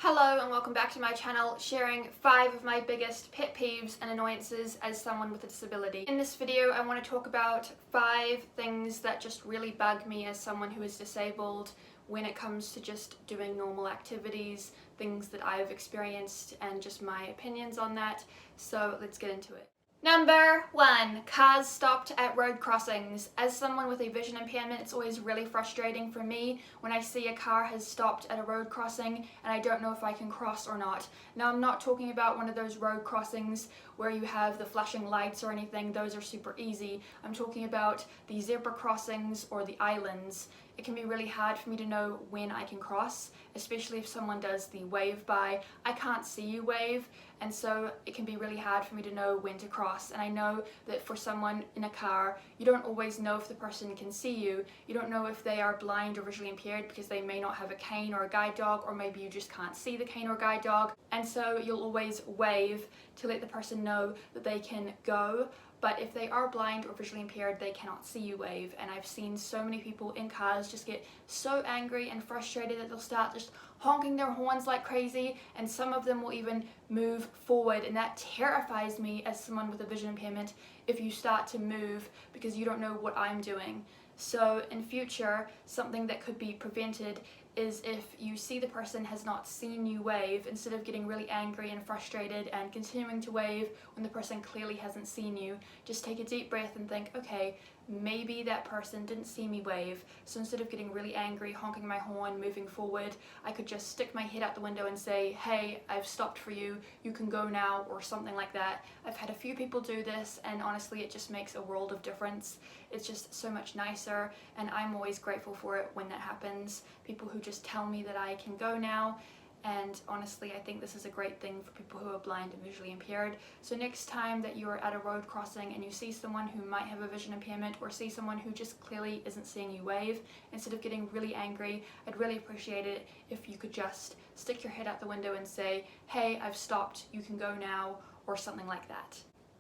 Hello and welcome back to my channel, sharing 5 of my biggest pet peeves and annoyances as someone with a disability. In this video I want to talk about 5 things that just really bug me as someone who is disabled when it comes to just doing normal activities, things that I've experienced and just my opinions on that. So let's get into it. Number 1, cars stopped at road crossings. As someone with a vision impairment, it's always really frustrating for me when I see a car has stopped at a road crossing and I don't know if I can cross or not. Now, I'm not talking about one of those road crossings where you have the flashing lights or anything. Those are super easy. I'm talking about the zebra crossings or the islands. It can be really hard for me to know when I can cross, especially if someone does the wave by. I can't see you wave, and so it can be really hard for me to know when to cross. And I know that for someone in a car, you don't always know if the person can see you. You don't know if they are blind or visually impaired because they may not have a cane or a guide dog, or maybe you just can't see the cane or guide dog. And so you'll always wave to let the person know that they can go. But if they are blind or visually impaired, they cannot see you wave. And I've seen so many people in cars just get so angry and frustrated that they'll start just honking their horns like crazy, and some of them will even move forward, and that terrifies me as someone with a vision impairment if you start to move because you don't know what I'm doing. So in future, something that could be prevented is if you see the person has not seen you wave, instead of getting really angry and frustrated and continuing to wave when the person clearly hasn't seen you, just take a deep breath and think, okay, maybe that person didn't see me wave, so instead of getting really angry, honking my horn, moving forward, I could just stick my head out the window and say, hey, I've stopped for you, you can go now, or something like that. I've had a few people do this, and honestly it just makes a world of difference. It's just so much nicer, and I'm always grateful for it when that happens. People who just tell me that I can go now. And honestly, I think this is a great thing for people who are blind and visually impaired. So next time that you're at a road crossing and you see someone who might have a vision impairment, or see someone who just clearly isn't seeing you wave, instead of getting really angry, I'd really appreciate it if you could just stick your head out the window and say, hey, I've stopped, you can go now, or something like that.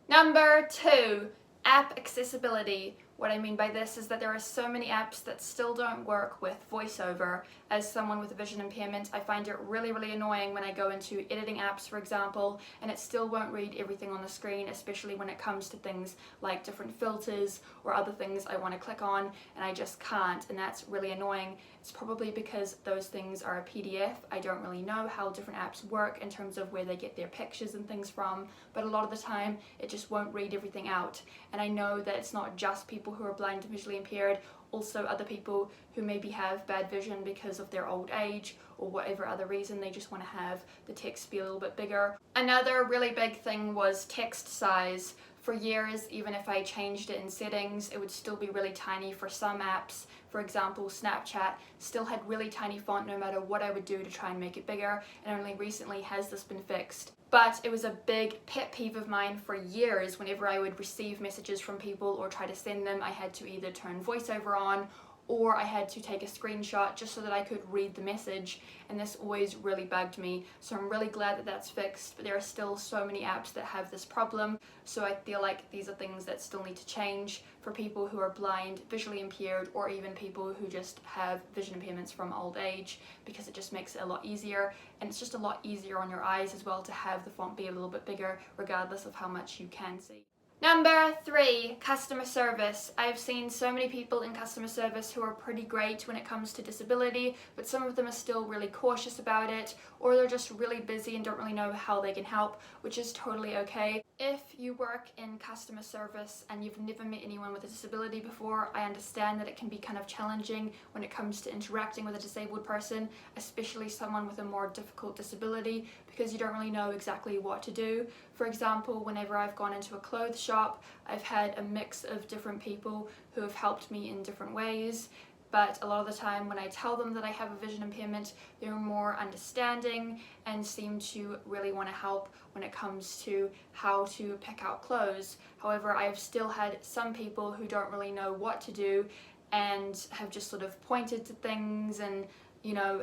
Number 2, app accessibility. What I mean by this is that there are so many apps that still don't work with voiceover. As someone with a vision impairment, I find it really annoying when I go into editing apps, for example, and it still won't read everything on the screen, especially when it comes to things like different filters or other things I want to click on, and I just can't, and that's really annoying. It's probably because those things are a PDF. I don't really know how different apps work in terms of where they get their pictures and things from, but a lot of the time it just won't read everything out. And I know that it's not just people who are blind and visually impaired, also other people who maybe have bad vision because of their old age or whatever other reason. They just want to have the text be a little bit bigger. Another really big thing was text size. For years, even if I changed it in settings, it would still be really tiny for some apps. For example, Snapchat still had really tiny font no matter what I would do to try and make it bigger, and only recently has this been fixed. But it was a big pet peeve of mine for years. Whenever I would receive messages from people or try to send them, I had to either turn voiceover on or I had to take a screenshot just so that I could read the message, and this always really bugged me. So I'm really glad that that's fixed, but there are still so many apps that have this problem, so I feel like these are things that still need to change for people who are blind, visually impaired, or even people who just have vision impairments from old age, because it just makes it a lot easier, and it's just a lot easier on your eyes as well to have the font be a little bit bigger regardless of how much you can see. Number 3, customer service. I've seen so many people in customer service who are pretty great when it comes to disability, but some of them are still really cautious about it, or they're just really busy and don't really know how they can help, which is totally okay. If you work in customer service and you've never met anyone with a disability before, I understand that it can be kind of challenging when it comes to interacting with a disabled person, especially someone with a more difficult disability, because you don't really know exactly what to do. For example, whenever I've gone into a clothes shop, I've had a mix of different people who have helped me in different ways, but a lot of the time when I tell them that I have a vision impairment, they're more understanding and seem to really want to help when it comes to how to pick out clothes. However, I've still had some people who don't really know what to do and have just sort of pointed to things and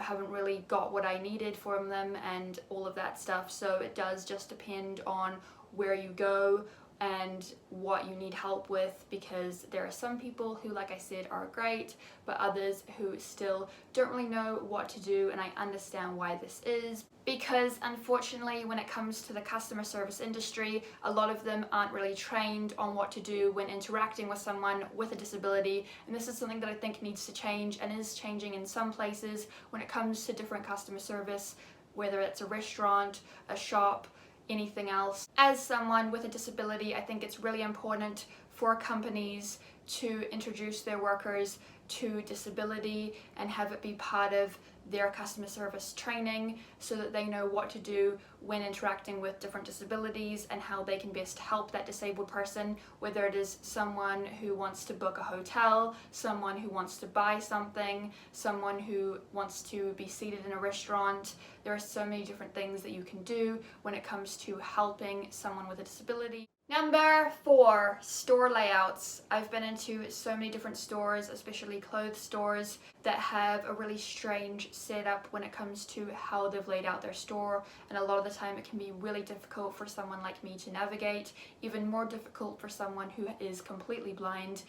haven't really got what I needed from them and all of that stuff. So it does just depend on where you go, and what you need help with, because there are some people who, like I said, are great, but others who still don't really know what to do, and I understand why this is. Because unfortunately, when it comes to the customer service industry, a lot of them aren't really trained on what to do when interacting with someone with a disability, and this is something that I think needs to change and is changing in some places when it comes to different customer service, whether it's a restaurant, a shop, anything else. As someone with a disability, I think it's really important for companies to introduce their workers to disability and have it be part of their customer service training so that they know what to do when interacting with different disabilities and how they can best help that disabled person, whether it is someone who wants to book a hotel, someone who wants to buy something, someone who wants to be seated in a restaurant. There are so many different things that you can do when it comes to helping someone with a disability. Number 4, store layouts. I've been into so many different stores, especially clothes stores, that have a really strange setup when it comes to how they've laid out their store, and a lot of the time it can be really difficult for someone like me to navigate, even more difficult for someone who is completely blind,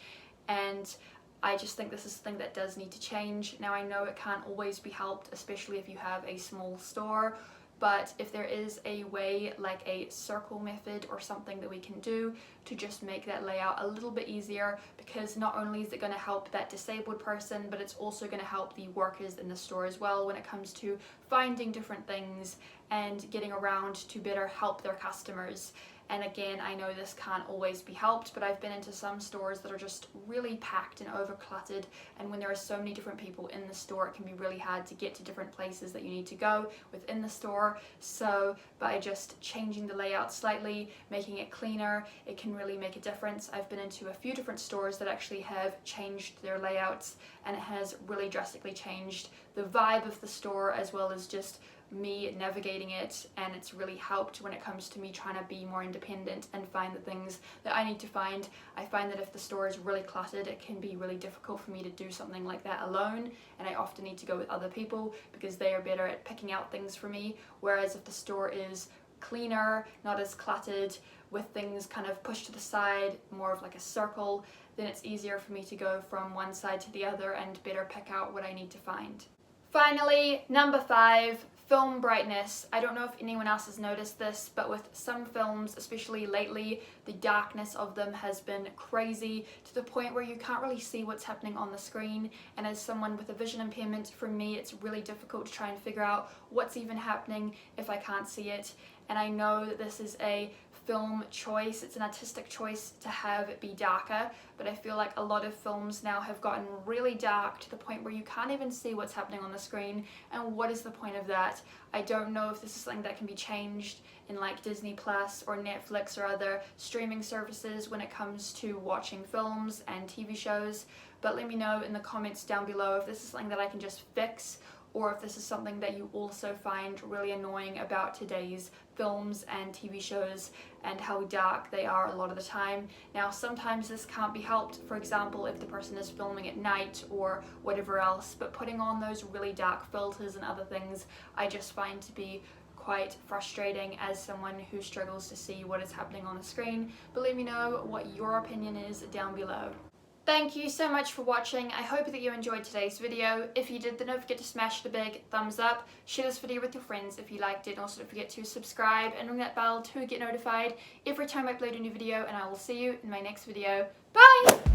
and I just think this is something that does need to change. Now, I know it can't always be helped, especially if you have a small store, but if there is a way, like a circle method or something that we can do to just make that layout a little bit easier, because not only is it going to help that disabled person, but it's also going to help the workers in the store as well when it comes to finding different things and getting around to better help their customers. And again, I know this can't always be helped, but I've been into some stores that are just really packed and overcluttered, and when there are so many different people in the store, it can be really hard to get to different places that you need to go within the store. So by just changing the layout slightly, making it cleaner, it can really make a difference. I've been into a few different stores that actually have changed their layouts, and it has really drastically changed the vibe of the store as well as just me navigating it, and it's really helped when it comes to me trying to be more independent and find the things that I need to find. I find that if the store is really cluttered, it can be really difficult for me to do something like that alone, and I often need to go with other people because they are better at picking out things for me. Whereas if the store is cleaner, not as cluttered, with things kind of pushed to the side, more of like a circle, then it's easier for me to go from one side to the other and better pick out what I need to find. Finally, number 5, film brightness. I don't know if anyone else has noticed this, but with some films, especially lately, the darkness of them has been crazy to the point where you can't really see what's happening on the screen. And as someone with a vision impairment, for me, it's really difficult to try and figure out what's even happening if I can't see it. And I know that this is a film choice, it's an artistic choice to have it be darker, but I feel like a lot of films now have gotten really dark to the point where you can't even see what's happening on the screen, and what is the point of that? I don't know if this is something that can be changed in like Disney Plus or Netflix or other streaming services when it comes to watching films and TV shows, but let me know in the comments down below if this is something that I can just fix, or if this is something that you also find really annoying about today's films and TV shows and how dark they are a lot of the time. Now, sometimes this can't be helped, for example, if the person is filming at night or whatever else, but putting on those really dark filters and other things, I just find to be quite frustrating as someone who struggles to see what is happening on the screen. But let me know what your opinion is down below. Thank you so much for watching. I hope that you enjoyed today's video. If you did, then don't forget to smash the big thumbs up. Share this video with your friends if you liked it. And also don't forget to subscribe and ring that bell to get notified every time I upload a new video. And I will see you in my next video. Bye!